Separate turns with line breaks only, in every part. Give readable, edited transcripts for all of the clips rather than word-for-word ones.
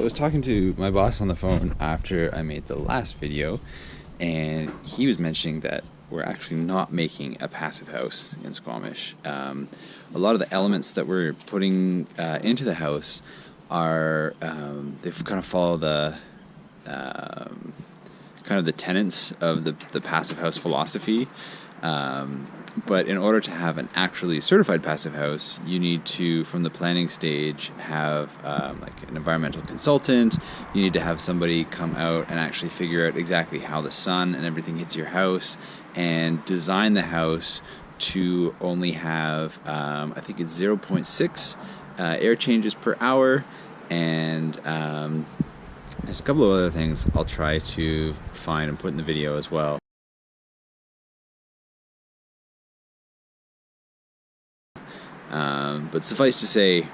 I was talking to my boss on the phone after I made the last video, and he was mentioning that we're actually not making a passive house in Squamish. A lot of the elements that we're putting into the house are, they've kind of follow the kind of the tenets of the passive house philosophy. But in order to have an actually certified passive house, you need to, from the planning stage, have like an environmental consultant. You need to have somebody come out and actually figure out exactly how the sun and everything hits your house, and design the house to only have, I think it's 0.6 air changes per hour, and there's a couple of other things I'll try to find and put in the video as well. But suffice to say,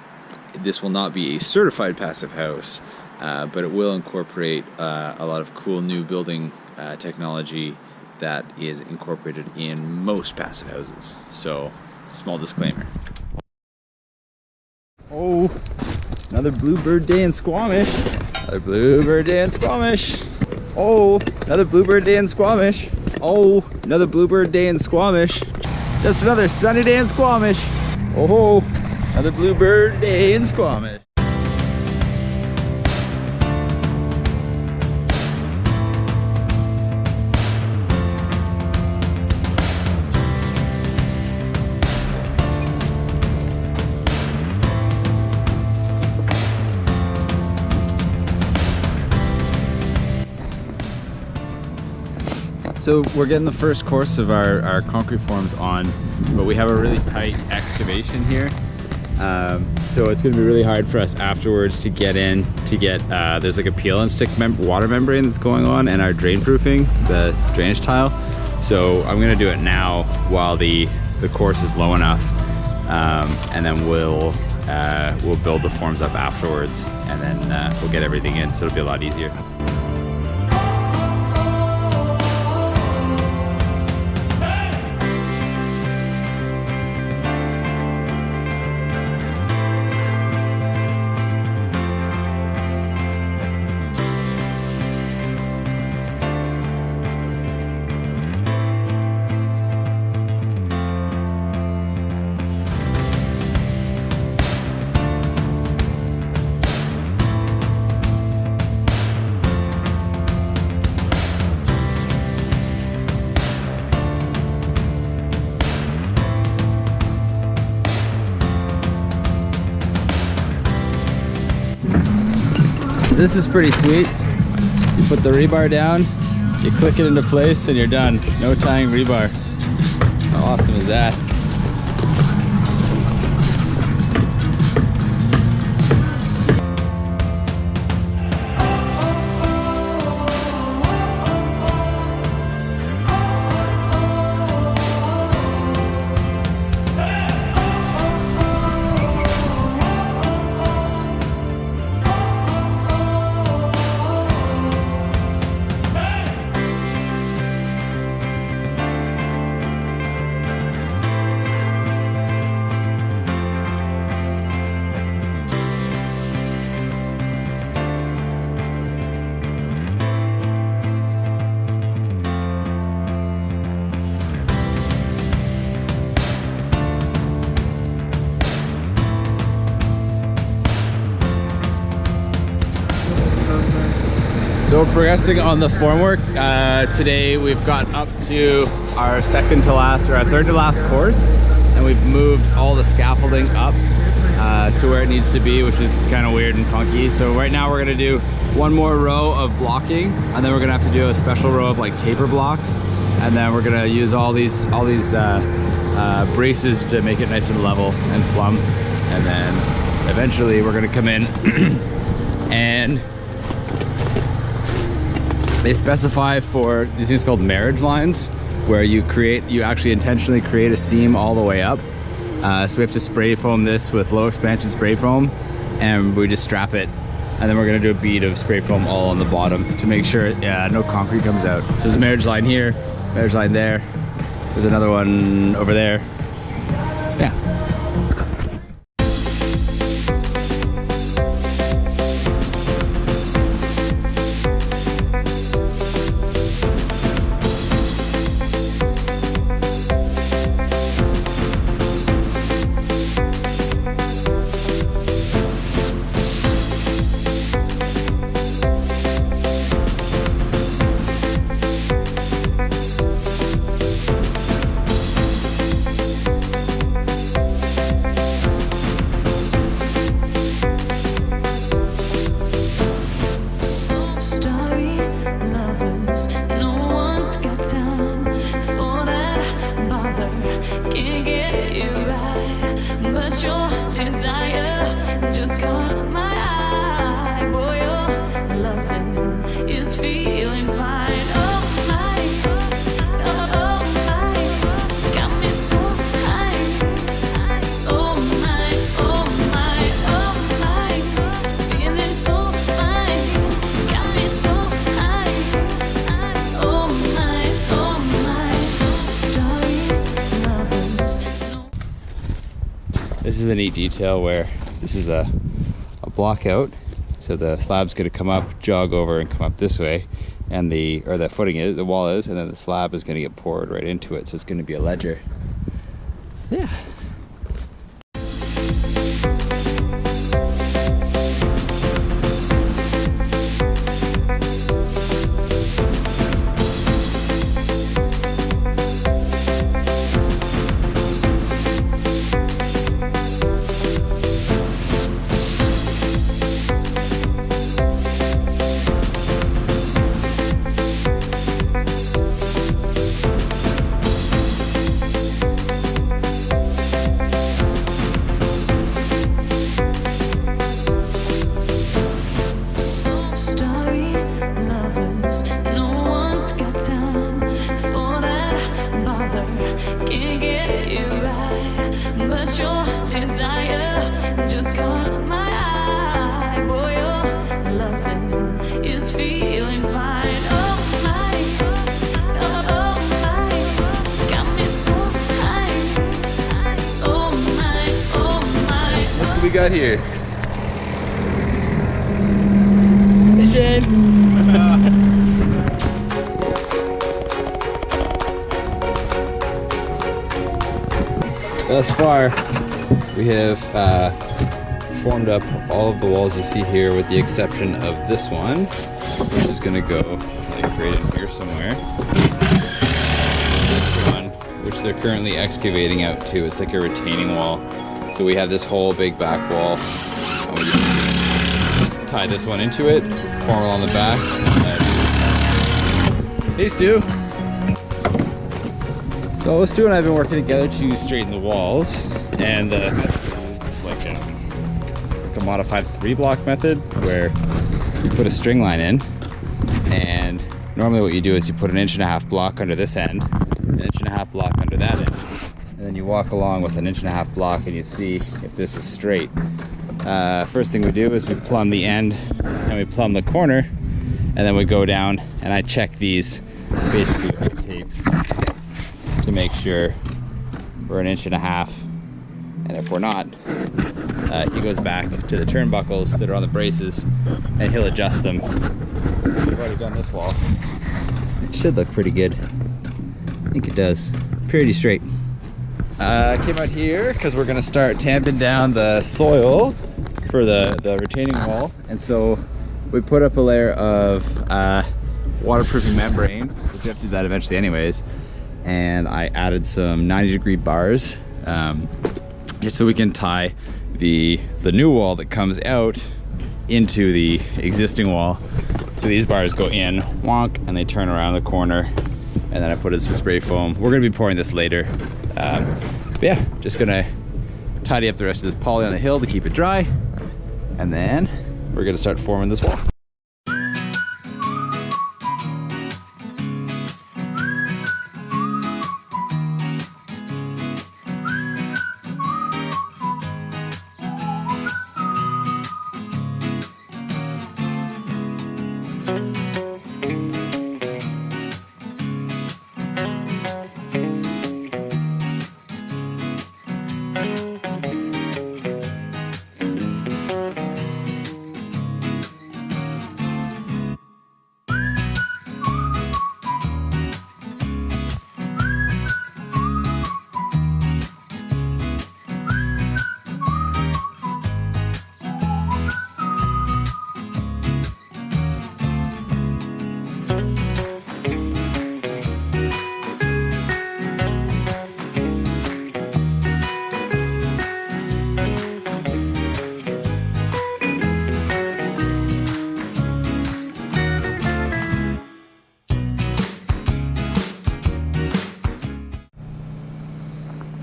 this will not be a certified passive house, but it will incorporate a lot of cool new building technology that is incorporated in most passive houses. So, small disclaimer. Oh, another bluebird day in Squamish. Another bluebird day in Squamish. Oh, another bluebird day in Squamish. Oh, another bluebird day in Squamish. Just another sunny day in Squamish. Oh, another bluebird day in Squamish. So we're getting the first course of our concrete forms on, but we have a really tight excavation here. So it's gonna be really hard for us afterwards to get in, there's like a peel and stick water membrane that's going on, and our drain proofing, the drainage tile. So I'm gonna do it now while the course is low enough, and then we'll build the forms up afterwards, and then we'll get everything in, so it'll be a lot easier. This is pretty sweet. You put the rebar down, you click it into place, and you're done. No tying rebar. How awesome is that? So we're progressing on the formwork. Today we've got up to our second to last, or our third to last course, and we've moved all the scaffolding up to where it needs to be, which is kind of weird and funky. So right now we're gonna do one more row of blocking, and then we're gonna have to do a special row of like taper blocks, and then we're gonna use all these braces to make it nice and level and plumb, and then eventually we're gonna come in and they specify for these things called marriage lines, where you actually intentionally create a seam all the way up. So we have to spray foam this with low expansion spray foam, and we just strap it, and then we're gonna do a bead of spray foam all on the bottom to make sure no concrete comes out. So there's a marriage line here, marriage line there, there's another one over there. Yeah.
is a neat detail where this is a block out. So the slab's going to come up, jog over, and come up this way, and the footing is, the wall is, and then the slab is going to get poured right into it. So it's going to be a ledger. Yeah.
We got here.
Hey Shane. Thus far, we have formed up all of the walls you see here, with the exception of this one, which is going to go like right in here somewhere. This one, which they're currently excavating out to, it's like a retaining wall. So we have this whole big back wall, and we just tie this one into it, form it on the back. Hey Stu! So Stu and I have been working together to straighten the walls, and the method is like a modified 3-block method, where you put a string line in, and normally what you do is you put an 1.5-inch block under this end, an 1.5-inch block under that end. And then you walk along with an 1.5-inch block and you see if this is straight. First thing we do is we plumb the end and we plumb the corner, and then we go down and I check these basically with tape to make sure we're an 1.5 inches. And if we're not, he goes back to the turnbuckles that are on the braces and he'll adjust them. We've already done this wall. It should look pretty good. I think it does. Pretty straight. Came out here because we're going to start tamping down the soil for the retaining wall, and so we put up a layer of waterproofing membrane, which you have to do that eventually anyways, and I added some 90-degree bars just so we can tie the new wall that comes out into the existing wall. So these bars go in, wonk, and they turn around the corner, and then I put in some spray foam. We're going to be pouring this later. But yeah, just gonna tidy up the rest of this poly on the hill to keep it dry, and then we're gonna start forming this wall.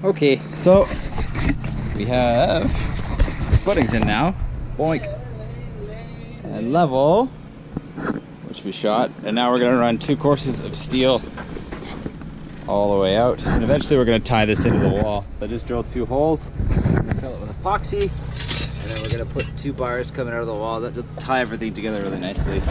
Okay, so we have the footings in now, boink, and level, which we shot, and now we're going to run 2 courses of steel all the way out, and eventually we're going to tie this into the wall. So I just drilled 2 holes, fill it with epoxy, and then we're going to put 2 bars coming out of the wall that will tie everything together really nicely.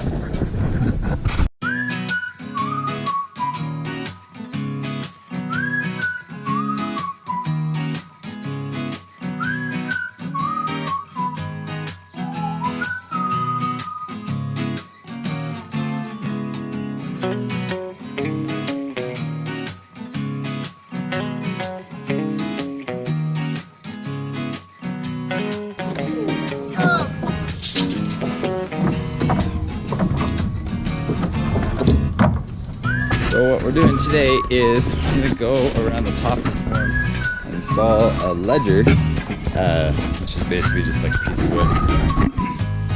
what we're doing today is we're going to go around the top of the form and install a ledger, which is basically just like a piece of wood.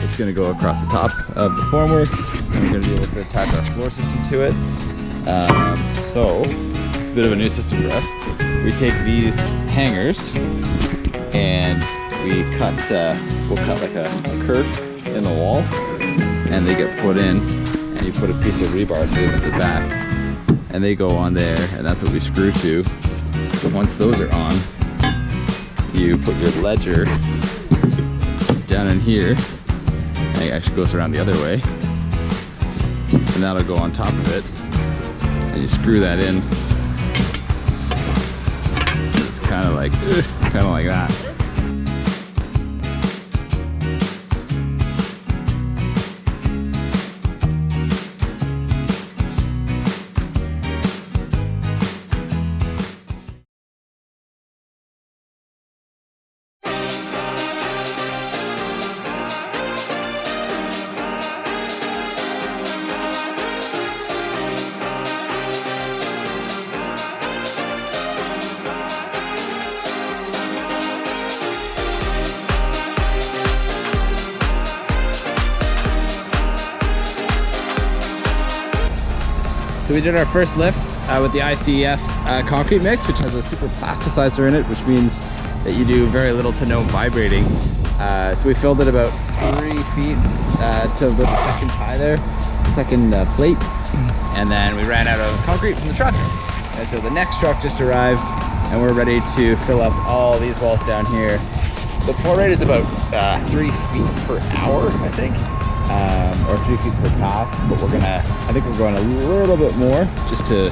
It's going to go across the top of the formwork, and we're going to be able to attach our floor system to it. So it's a bit of a new system for us. We take these hangers and we'll cut like a curve in the wall, and they get put in, and you put a piece of rebar through at the back, and they go on there, and that's what we screw to. Once those are on, you put your ledger down in here, and it actually goes around the other way, and that'll go on top of it, and you screw that in. It's kind of like that. So we did our first lift with the ICF concrete mix, which has a super plasticizer in it, which means that you do very little to no vibrating. So we filled it about 3 feet to the second tie there, second plate, and then we ran out of concrete from the truck. And so the next truck just arrived, and we're ready to fill up all these walls down here. The pour rate is about 3 feet per hour, I think. Or 3 feet per pass, but I think we're going a little bit more just to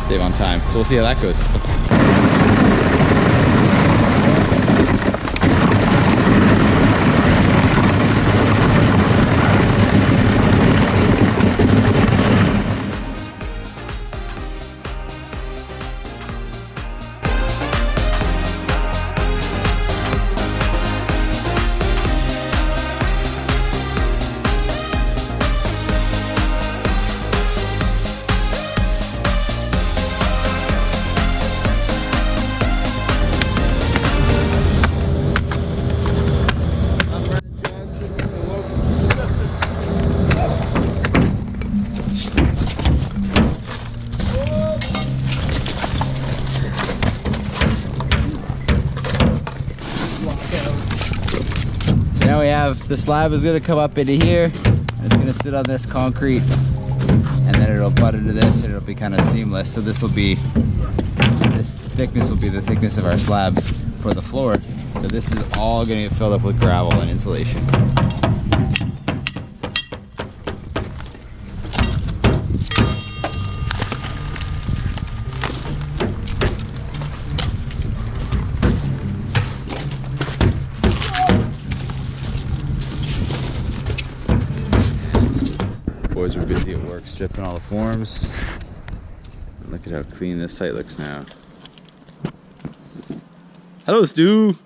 save on time. So we'll see how that goes. Now we have, the slab is going to come up into here, and it's going to sit on this concrete, and then it'll butt into this, and it'll be kind of seamless. So this thickness will be the thickness of our slab for the floor. So this is all going to get filled up with gravel and insulation. Boys are busy at work stripping all the forms. Look at how clean this site looks now. Hello, Stu!